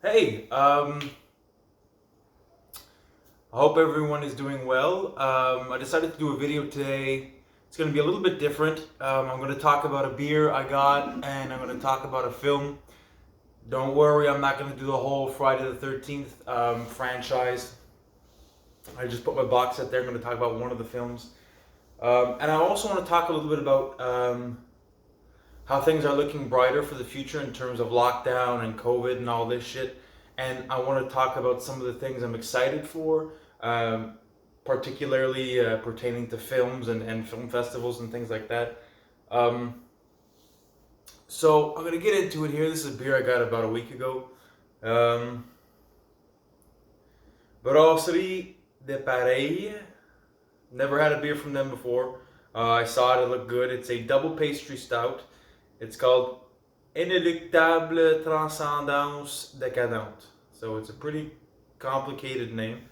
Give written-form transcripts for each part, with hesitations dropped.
Hey, I hope everyone is doing well. I decided to do a video today. It's going to be a little bit different. I'm going to talk about a beer I got, and I'm going to talk about a film. Don't worry, I'm not going to do the whole Friday the 13th franchise. I just put my box set there. I'm going to talk about one of the films. And I also want to talk a little bit about how things are looking brighter for the future in terms of lockdown and COVID and all this shit. And I want to talk about some of the things I'm excited for, particularly pertaining to films and film festivals and things like that. Um, so I'm going to get into it here. This is a beer I got about a week ago. Brasserie de Paris. Never had a beer from them before. I saw it looked good. It's a double pastry stout. It's called Inéluctable Transcendance Décadente. So it's a pretty complicated name.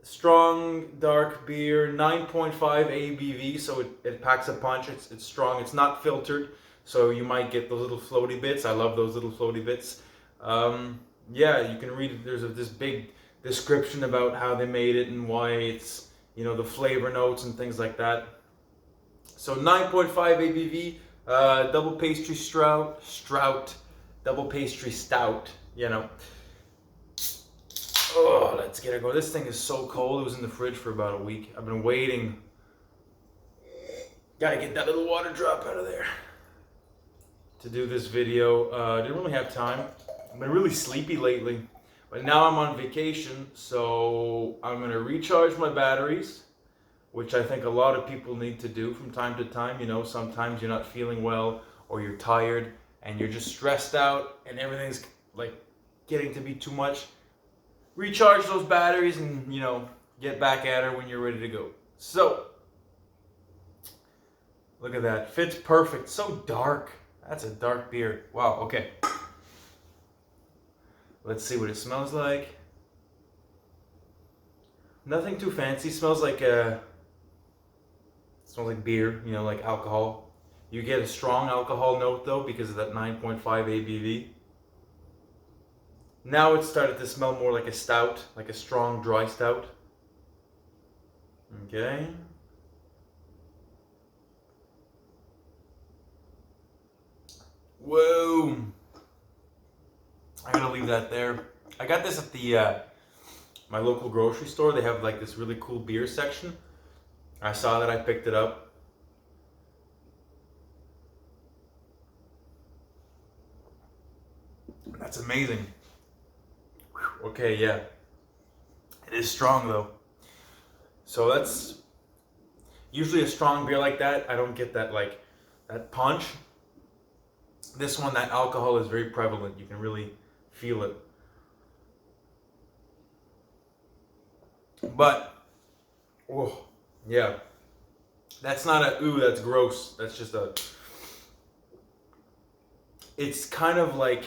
Strong dark beer, 9.5 ABV, so it packs a punch. It's strong. It's not filtered, so you might get the little floaty bits. I love those little floaty bits. Yeah, you can read. There's this big description about how they made it and why it's, the flavor notes and things like that. So 9.5 ABV, double pastry double pastry stout, Oh, let's get it going. This thing is so cold. It was in the fridge for about a week. I've been waiting. Gotta get that little water drop out of there to do this video. Didn't really have time. I've been really sleepy lately. But now I'm on vacation, so I'm gonna recharge my batteries, which I think a lot of people need to do from time to time. Sometimes you're not feeling well or you're tired and you're just stressed out and everything's like getting to be too much. Recharge those batteries and, get back at her when you're ready to go. So, look at that. Fits perfect. So dark. That's a dark beer. Wow, okay. Let's see what it smells like. Nothing too fancy. Smells like beer, like alcohol. You get a strong alcohol note though because of that 9.5 ABV. Now it's started to smell more like a stout, like a strong dry stout. Okay. Whoa. I'm gonna leave that there. I got this at the my local grocery store. They have like this really cool beer section. I saw that, I picked it up. That's amazing. Whew. Okay, yeah. It is strong though. So that's usually a strong beer like that. I don't get that that punch. This one, that alcohol is very prevalent. You can really feel it. But, oh, yeah. That's not a, ooh, that's gross. That's just a, it's kind of like,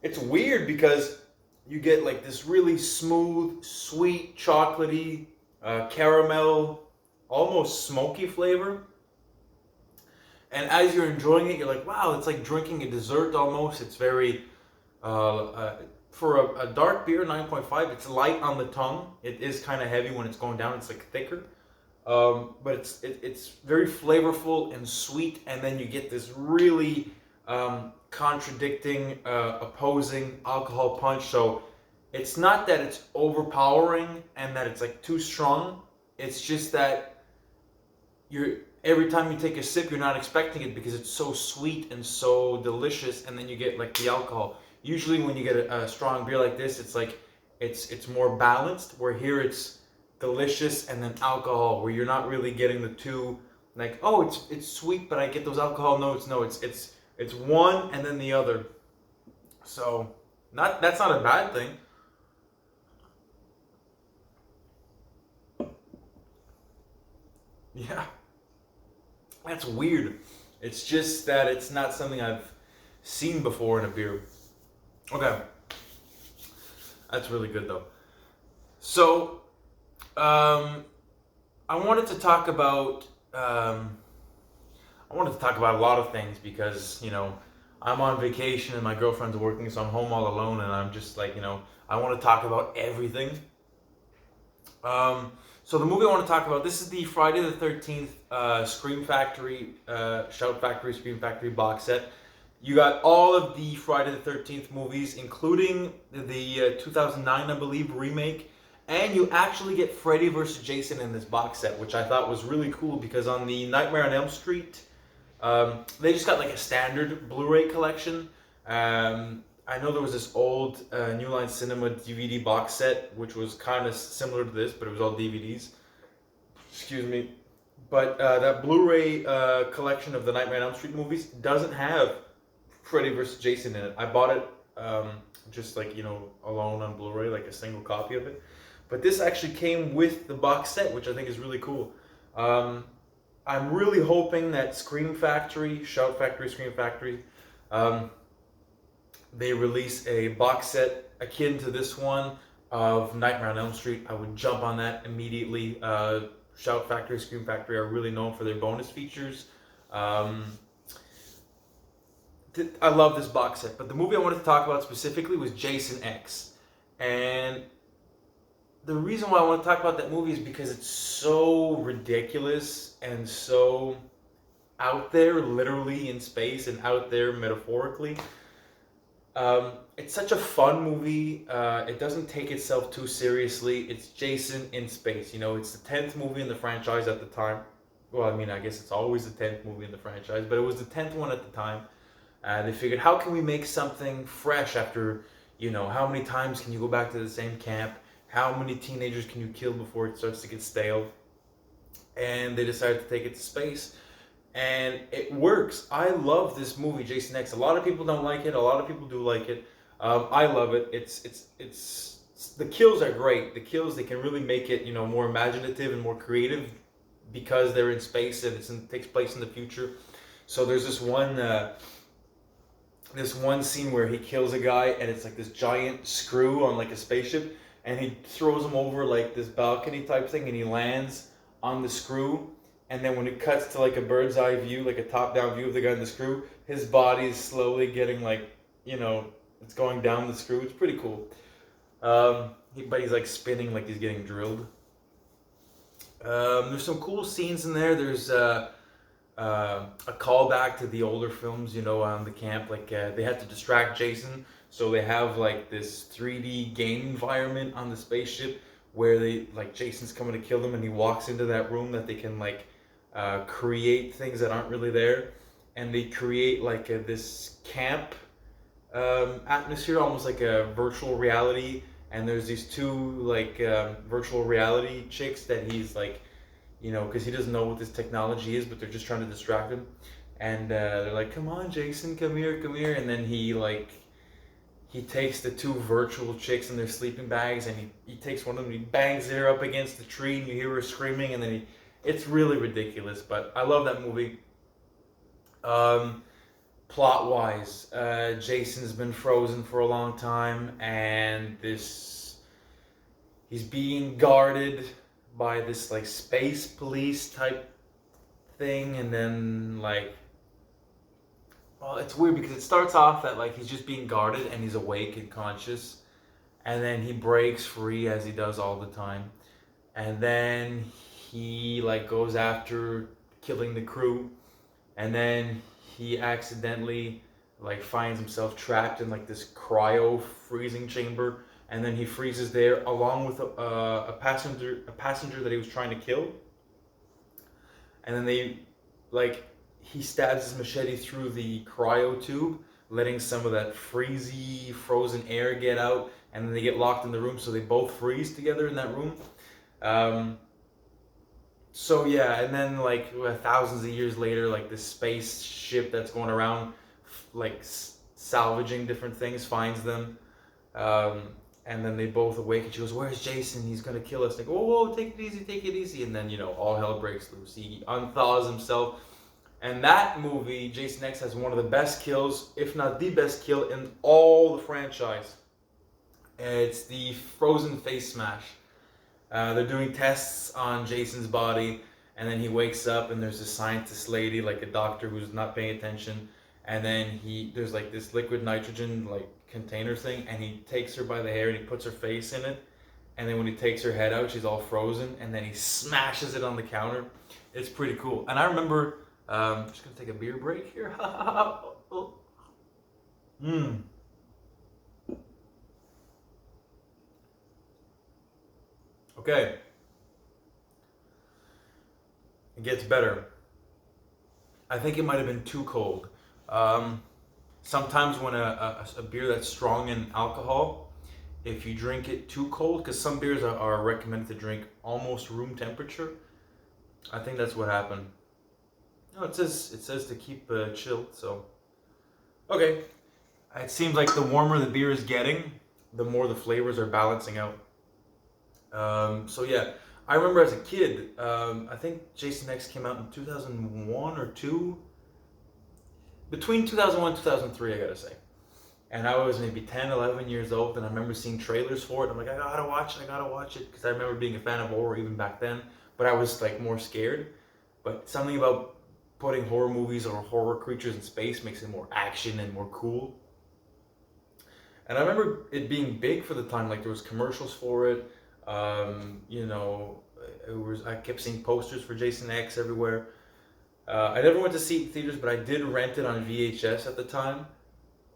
it's weird because you get like this really smooth, sweet, chocolatey, caramel, almost smoky flavor. And as you're enjoying it, you're like, wow, it's like drinking a dessert almost. It's very, for a dark beer, 9.5, it's light on the tongue. It is kind of heavy when it's going down. It's like thicker. But it's very flavorful and sweet. And then you get this really contradicting, opposing alcohol punch. So it's not that it's overpowering and that it's like too strong. It's just that every time you take a sip, you're not expecting it because it's so sweet and so delicious, and then you get like the alcohol. Usually when you get a strong beer like this, it's like it's more balanced, where here it's delicious and then alcohol, where you're not really getting the two, like, oh, it's sweet, but I get those alcohol notes. No, it's one and then the other. So that's not a bad thing. Yeah. That's weird. It's just that it's not something I've seen before in a beer. Okay. That's really good though. So, I wanted to talk about a lot of things because, I'm on vacation and my girlfriend's working, so I'm home all alone, and I'm just like, I want to talk about everything. So the movie I want to talk about, this is the Friday the 13th Scream Factory, Shout Factory, Scream Factory box set. You got all of the Friday the 13th movies, including the 2009, I believe, remake. And you actually get Freddy vs. Jason in this box set, which I thought was really cool because on the Nightmare on Elm Street, they just got like a standard Blu-ray collection. I know there was this old New Line Cinema DVD box set, which was kind of similar to this, but it was all DVDs. Excuse me. But that Blu-ray collection of the Nightmare on Elm Street movies doesn't have Freddy vs. Jason in it. I bought it just like, alone on Blu-ray, like a single copy of it. But this actually came with the box set, which I think is really cool. I'm really hoping that Scream Factory, Shout Factory, Scream Factory, they release a box set akin to this one of Nightmare on Elm Street. I would jump on that immediately. Shout Factory, Scream Factory are really known for their bonus features. I love this box set, but the movie I wanted to talk about specifically was Jason X. And the reason why I want to talk about that movie is because it's so ridiculous and so out there, literally in space, and out there metaphorically. It's such a fun movie. It doesn't take itself too seriously. It's Jason in space. It's the 10th movie in the franchise at the time. Well, I mean, I guess it's always the 10th movie in the franchise, but it was the 10th one at the time. They figured, how can we make something fresh after, how many times can you go back to the same camp? How many teenagers can you kill before it starts to get stale? And they decided to take it to space. And it works. I love this movie, Jason X. A lot of people don't like it. A lot of people do like it. I love it. It's the kills are great. The kills, they can really make it, more imaginative and more creative because they're in space and it takes place in the future. So there's this one scene where he kills a guy and it's like this giant screw on like a spaceship, and he throws him over like this balcony type thing, and he lands on the screw. And then when it cuts to like a bird's eye view, like a top-down view of the guy in the screw, his body is slowly getting like, it's going down the screw. It's pretty cool. But he's like spinning like he's getting drilled. There's some cool scenes in there. There's a callback to the older films, on the camp. Like they had to distract Jason, so they have like this 3D game environment on the spaceship where Jason's coming to kill them, and he walks into that room that they can create things that aren't really there, and they create this camp atmosphere, almost like a virtual reality. And there's these two virtual reality chicks that he's because he doesn't know what this technology is, but they're just trying to distract him. And they're like, "Come on, Jason, come here." And then he takes the two virtual chicks in their sleeping bags, and he takes one of them, and he bangs her up against the tree, and you hear her screaming, and then it's really ridiculous, but I love that movie. Plot-wise, Jason's been frozen for a long time, and he's being guarded by this space police type thing, and then well, it's weird because it starts off that he's just being guarded and he's awake and conscious, and then he breaks free as he does all the time, and then he goes after killing the crew, and then he accidentally finds himself trapped in this cryo freezing chamber, and then he freezes there along with a passenger that he was trying to kill, and then he stabs his machete through the cryo tube, letting some of that freezy, frozen air get out, and then they get locked in the room, so they both freeze together in that room. So yeah, and then thousands of years later, this spaceship that's going around, salvaging different things, finds them, and then they both awake, and she goes, "Where's Jason? He's gonna kill us." Whoa, whoa, take it easy, and then all hell breaks loose. He unthaws himself. And that movie, Jason X, has one of the best kills, if not the best kill in all the franchise. It's the frozen face smash. They're doing tests on Jason's body, and then he wakes up, and there's a scientist lady, a doctor who's not paying attention, and then there's like this liquid nitrogen like container thing, and he takes her by the hair and he puts her face in it, and then when he takes her head out, she's all frozen, and then he smashes it on the counter. It's pretty cool. And I remember, I'm just gonna take a beer break here. Mmm. Okay. It gets better. I think it might have been too cold. Um, Sometimes when a beer that's strong in alcohol, if you drink it too cold, because some beers are recommended to drink almost room temperature. I think that's what happened. No, it says to keep chilled. So okay, it seems like the warmer the beer is getting, the more the flavors are balancing out. So yeah, I remember as a kid, I think Jason X came out in 2001 or two, between 2001 and 2003, I gotta say. And I was maybe 10, 11 years old, and I remember seeing trailers for it. I'm like, I gotta watch it, because I remember being a fan of horror even back then, but I was like more scared. But something about putting horror movies or horror creatures in space makes it more action and more cool. And I remember it being big for the time, like there was commercials for it. You know, I kept seeing posters for Jason X everywhere. I never went to see it in theaters, but I did rent it on VHS at the time.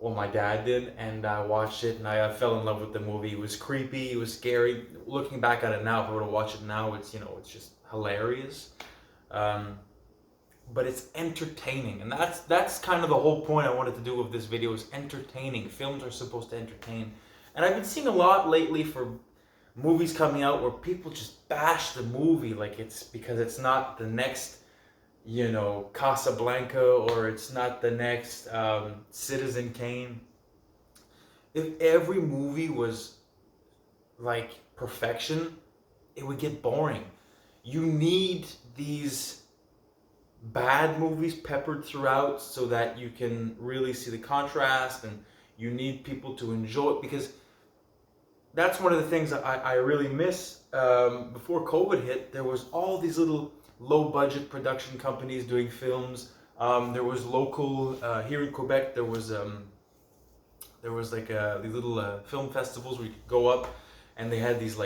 Well, my dad did, and I watched it, and I fell in love with the movie. It was creepy, it was scary. Looking back at it now, if I were to watch it now, it's just hilarious. Um, but it's entertaining, and that's kind of the whole point I wanted to do with this video, is entertaining. Films are supposed to entertain, and I've been seeing a lot lately for movies coming out where people just bash the movie like it's because it's not the next, Casablanca, or it's not the next Citizen Kane. If every movie was like perfection, it would get boring. You need these bad movies peppered throughout so that you can really see the contrast, and you need people to enjoy it, because that's one of the things that I really miss. Before COVID hit, there was all these little low budget production companies doing films. There was local, here in Quebec, there was like these little film festivals where you could go up, and they had these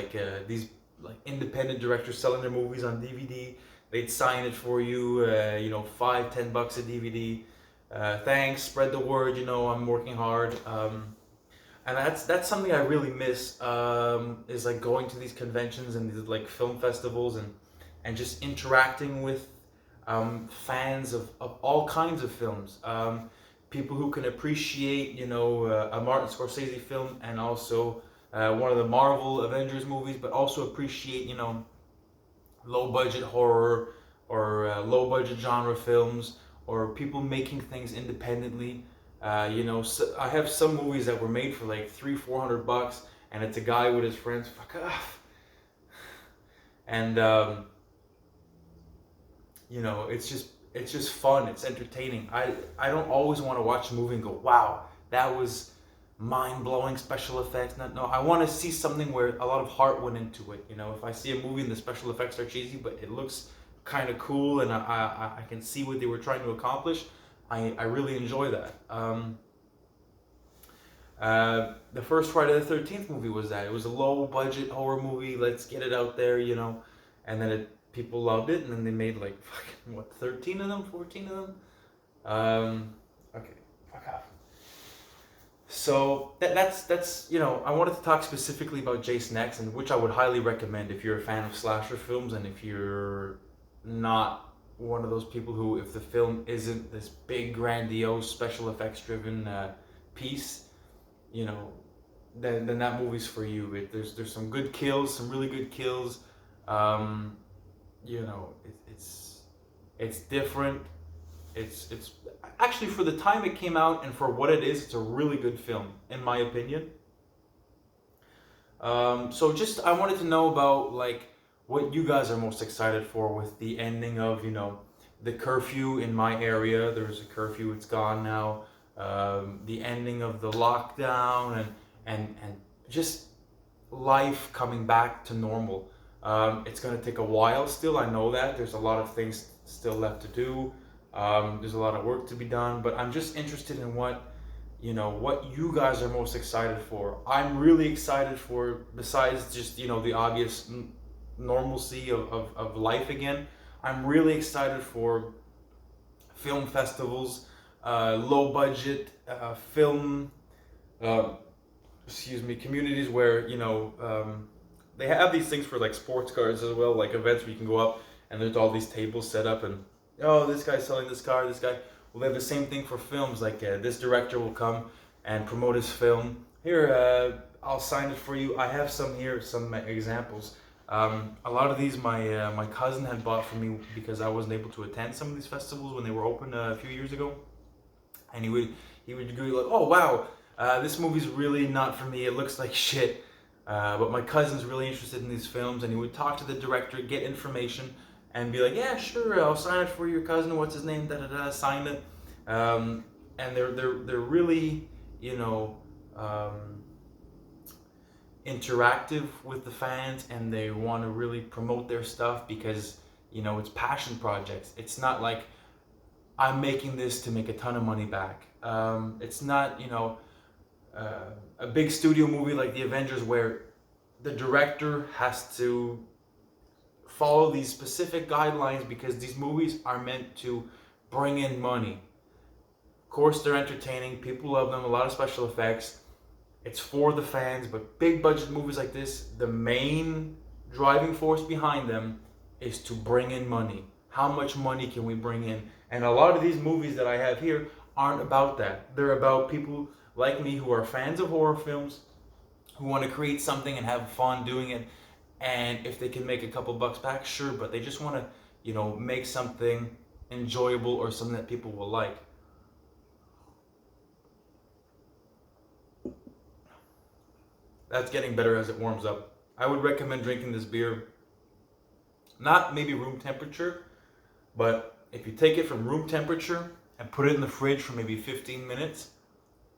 independent directors selling their movies on DVD. They'd sign it for you, $5-10 a DVD. Thanks, spread the word. I'm working hard. And that's something I really miss, is like going to these conventions and these like film festivals, and just interacting with fans of all kinds of films. People who can appreciate, a Martin Scorsese film, and also one of the Marvel Avengers movies, but also appreciate, low budget horror, or low budget genre films, or people making things independently. So I have some movies that were made for like $300-400, and it's a guy with his friends. Fuck off. And it's just fun. It's entertaining. I don't always want to watch a movie and go, wow, that was mind-blowing special effects. No, I want to see something where a lot of heart went into it. If I see a movie and the special effects are cheesy, but it looks kind of cool, and I can see what they were trying to accomplish, I really enjoy that. The first Friday the 13th movie was that. It was a low-budget horror movie. Let's get it out there, and then people loved it, and then they made like, 13 of them, 14 of them? Okay, fuck off. So that's I wanted to talk specifically about Jason X, and which I would highly recommend if you're a fan of slasher films, and if you're not one of those people who, if the film isn't this big, grandiose, special effects driven piece, then that movie's for you. There's some good kills, some really good kills. It's different. It's actually, for the time it came out and for what it is, it's a really good film, in my opinion. So just, I wanted to know about like what you guys are most excited for with the ending of, the curfew in my area. There's a curfew, it's gone now. The ending of the lockdown, and just life coming back to normal. It's going to take a while still, I know that. There's a lot of things still left to do. There's a lot of work to be done, but I'm just interested in what you guys are most excited for. I'm really excited for, besides just, the obvious normalcy of life again, I'm really excited for film festivals, low budget film, uh, communities where, they have these things for like sports cars as well, like events where you can go up and there's all these tables set up and, oh, this guy's selling this car, this guy. Well, they have the same thing for films. Like this director will come and promote his film. Here, I'll sign it for you. I have some here, some examples. A lot of these my cousin had bought for me because I wasn't able to attend some of these festivals when they were open a few years ago, and he would go like, oh wow, this movie's really not for me. It looks like shit. But my cousin's really interested in these films, and he would talk to the director, get information, and be like, yeah, sure, I'll sign it for your cousin. What's his name? Da da da. Sign it. And they're really, interactive with the fans, and they want to really promote their stuff because it's passion projects. It's not like I'm making this to make a ton of money back. It's not a big studio movie like the Avengers where the director has to follow these specific guidelines because these movies are meant to bring in money. Of course, they're entertaining. People love them. A lot of special effects. It's for the fans, but big budget movies like this, the main driving force behind them is to bring in money. How much money can we bring in? And a lot of these movies that I have here aren't about that. They're about people like me who are fans of horror films, who want to create something and have fun doing it. And if they can make a couple bucks back, sure, but they just want to, make something enjoyable or something that people will like. That's getting better as it warms up. I would recommend drinking this beer, not maybe room temperature, but if you take it from room temperature and put it in the fridge for maybe 15 minutes,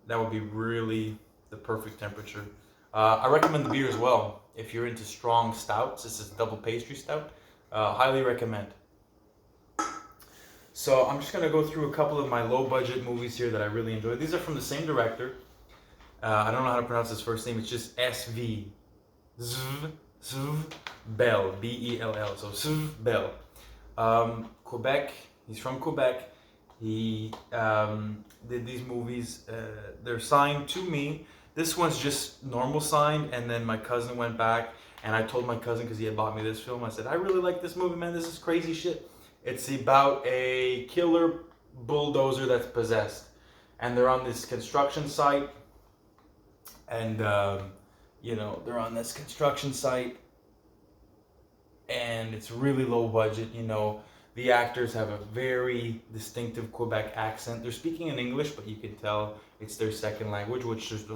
that would be really the perfect temperature. I recommend the beer as well. If you're into strong stouts, this is double pastry stout. Highly recommend. So I'm just gonna go through a couple of my low budget movies here that I really enjoy. These are from the same director. I don't know how to pronounce his first name. It's just SV. Zv Bell. Bell. So Zv Bell. Quebec. He's from Quebec. He did these movies. They're signed to me. This one's just normal signed, and then my cousin went back, and I told my cousin because he had bought me this film. I said, I really like this movie, man. This is crazy shit. It's about a killer bulldozer that's possessed, and they're on this construction site. And they're on this construction site, and it's really low budget. The actors have a very distinctive Quebec accent. They're speaking in English, but you can tell it's their second language, which just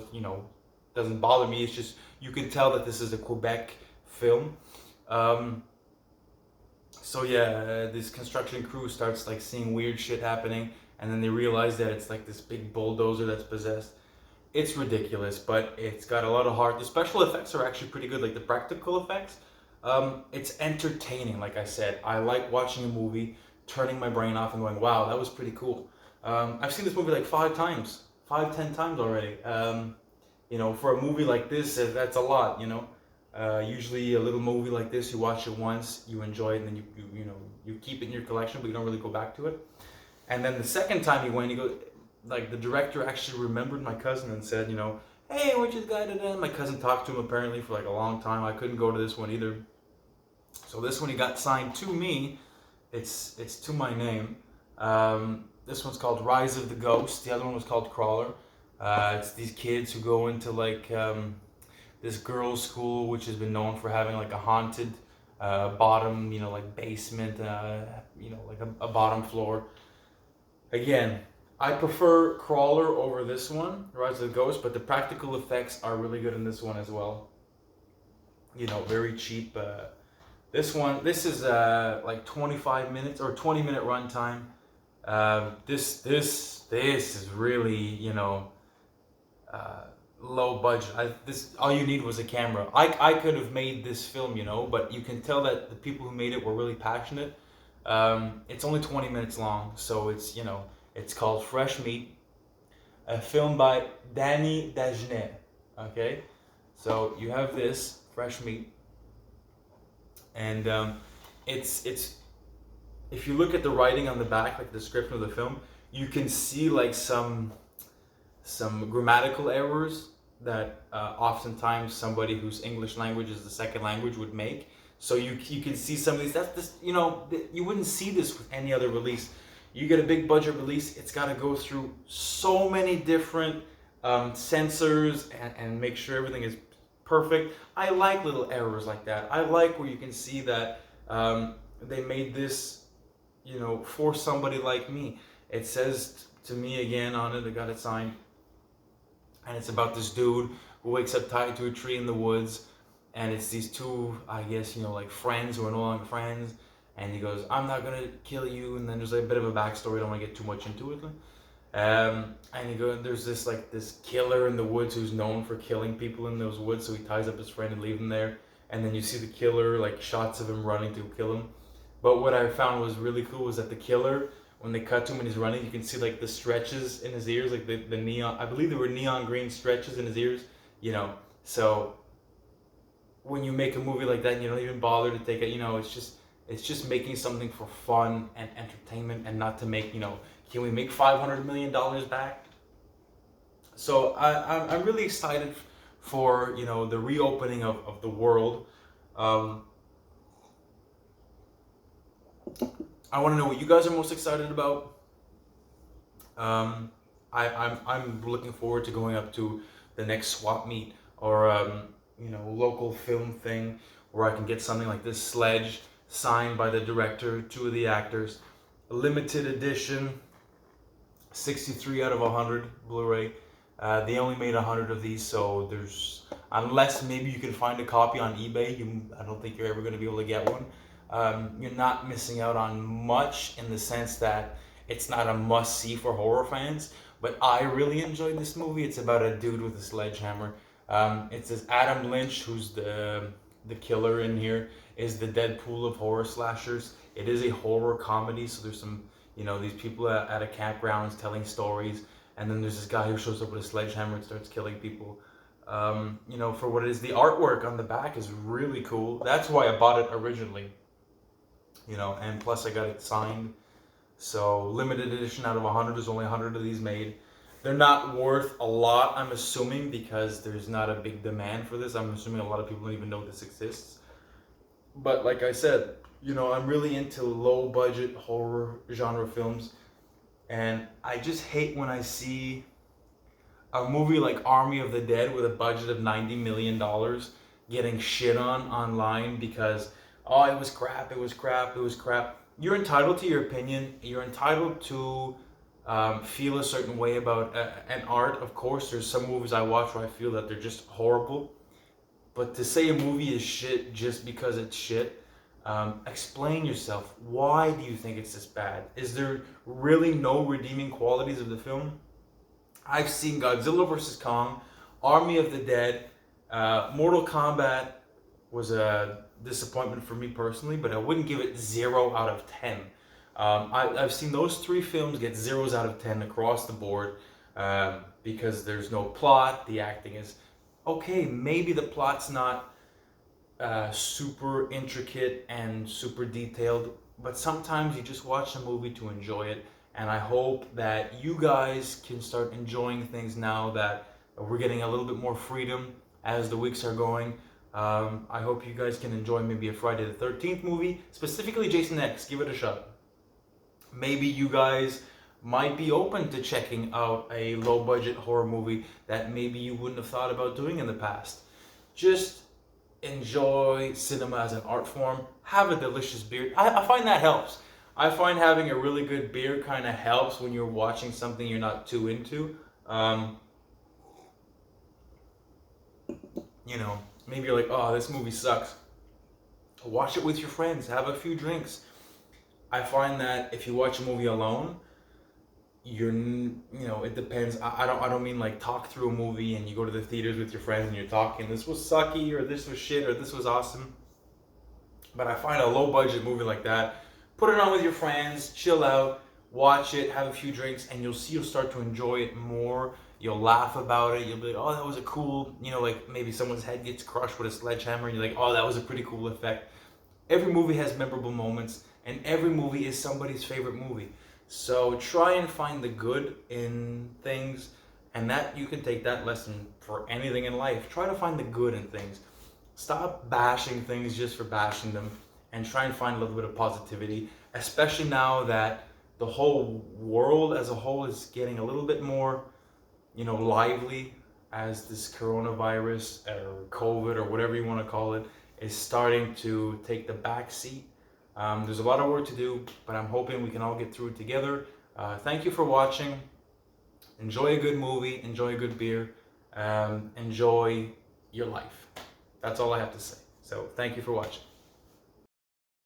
doesn't bother me. It's just you can tell that this is a Quebec film. So yeah, this construction crew starts like seeing weird shit happening, and then they realize that it's like this big bulldozer that's possessed. It's ridiculous, but it's got a lot of heart. The special effects are actually pretty good, like the practical effects. It's entertaining, like I said. I like watching a movie, turning my brain off and going, wow, that was pretty cool. I've seen this movie like 10 times already. For a movie like this, that's a lot, Usually a little movie like this, you watch it once, you enjoy it, and then you keep it in your collection, but you don't really go back to it. And then the second time you went, you go, like the director actually remembered my cousin and said, hey, where'd you guy today? My cousin talked to him apparently for like a long time. I couldn't go to this one either. So this one he got signed to me. It's to my name. This one's called Rise of the Ghost. The other one was called Crawler. It's these kids who go into like this girls' school, which has been known for having like a haunted bottom, like basement, like a bottom floor. Again, I prefer Crawler over this one, Rise of the Ghost, but the practical effects are really good in this one as well. Very cheap. This is like 25 minutes or 20-minute runtime. This is really, low budget. All you need was a camera. I could have made this film, but you can tell that the people who made it were really passionate. It's only 20 minutes long, so it's called Fresh Meat, a film by Danny Dagenet. Okay, so you have this Fresh Meat, and it's if you look at the writing on the back, like the description of the film, you can see like some grammatical errors that oftentimes somebody whose English language is the second language would make. So you can see some of these. That's this, you wouldn't see this with any other release. You get a big budget release, it's got to go through so many different censors and make sure everything is perfect. I like little errors like that. I like where you can see that they made this, for somebody like me. It says to me again on it, I got it signed, and it's about this dude who wakes up tied to a tree in the woods, and it's these two, I guess, like friends who are no longer friends, and he goes, I'm not gonna kill you, and then there's like a bit of a backstory, I don't want to get too much into it. And there's this killer in the woods who's known for killing people in those woods, so he ties up his friend and leaves him there, and then you see the killer, like shots of him running to kill him. But what I found was really cool was that the killer, when they cut to him and he's running, you can see like the stretches in his ears, like the neon, I believe there were neon green stretches in his ears, so when you make a movie like that and you don't even bother to take it, it's just making something for fun and entertainment, and not to make, can we make $500 million back? So I'm really excited for, the reopening of the world. I want to know what you guys are most excited about. I'm looking forward to going up to the next swap meet or local film thing where I can get something like this sledge signed by the director, two of the actors, a limited edition, 63 out of 100 Blu-ray. They only made 100 of these, so unless maybe you can find a copy on eBay, I don't think you're ever going to be able to get one. You're not missing out on much in the sense that it's not a must-see for horror fans, but I really enjoyed this movie. It's about a dude with a sledgehammer. It says Adam Lynch, who's the killer in here, is the Deadpool of horror slashers. It is a horror comedy, so there's some, these people at a campground telling stories, and then there's this guy who shows up with a sledgehammer and starts killing people. For what it is, the artwork on the back is really cool. That's why I bought it originally. And plus I got it signed. So limited edition out of 100, there's only 100 of these made. They're not worth a lot, I'm assuming, because there's not a big demand for this. I'm assuming a lot of people don't even know this exists. But like I said, I'm really into low budget horror genre films, and I just hate when I see a movie like Army of the Dead with a budget of $90 million getting shit on online because, oh, it was crap, it was crap, it was crap. You're entitled to your opinion. You're entitled to feel a certain way about an art. Of course, there's some movies I watch where I feel that they're just horrible. But to say a movie is shit just because it's shit, explain yourself. Why do you think it's this bad? Is there really no redeeming qualities of the film? I've seen Godzilla vs. Kong, Army of the Dead, Mortal Kombat was a disappointment for me personally, but I wouldn't give it 0 out of 10. I've seen those 3 films get 0s out of 10 across the board because there's no plot, the acting is okay, maybe the plot's not super intricate and super detailed, but sometimes you just watch a movie to enjoy it, and I hope that you guys can start enjoying things now that we're getting a little bit more freedom as the weeks are going. I hope you guys can enjoy maybe a Friday the 13th movie, specifically Jason X. Give it a shot. Maybe you guys might be open to checking out a low-budget horror movie that maybe you wouldn't have thought about doing in the past. Just enjoy cinema as an art form. Have a delicious beer. I find that helps. I find having a really good beer kind of helps when you're watching something you're not too into. Maybe you're like, oh, this movie sucks. Watch it with your friends. Have a few drinks. I find that if you watch a movie alone, it depends. I don't mean like talk through a movie and you go to the theaters with your friends and you're talking, this was sucky or this was shit or this was awesome. But I find a low budget movie like that put it on with your friends, chill out, watch it, have a few drinks, and you'll start to enjoy it more. You'll laugh about it. You'll be like, oh, that was a cool, like maybe someone's head gets crushed with a sledgehammer, and you're like, oh, that was a pretty cool effect. Every movie has memorable moments, and every movie is somebody's favorite movie. So try and find the good in things, and that you can take that lesson for anything in life. Try to find the good in things. Stop bashing things just for bashing them, and try and find a little bit of positivity, especially now that the whole world as a whole is getting a little bit more, lively, as this coronavirus or COVID or whatever you want to call it is starting to take the back seat. There's a lot of work to do, but I'm hoping we can all get through it together. Thank you for watching. Enjoy a good movie, enjoy a good beer, enjoy your life. That's all I have to say. So thank you for watching.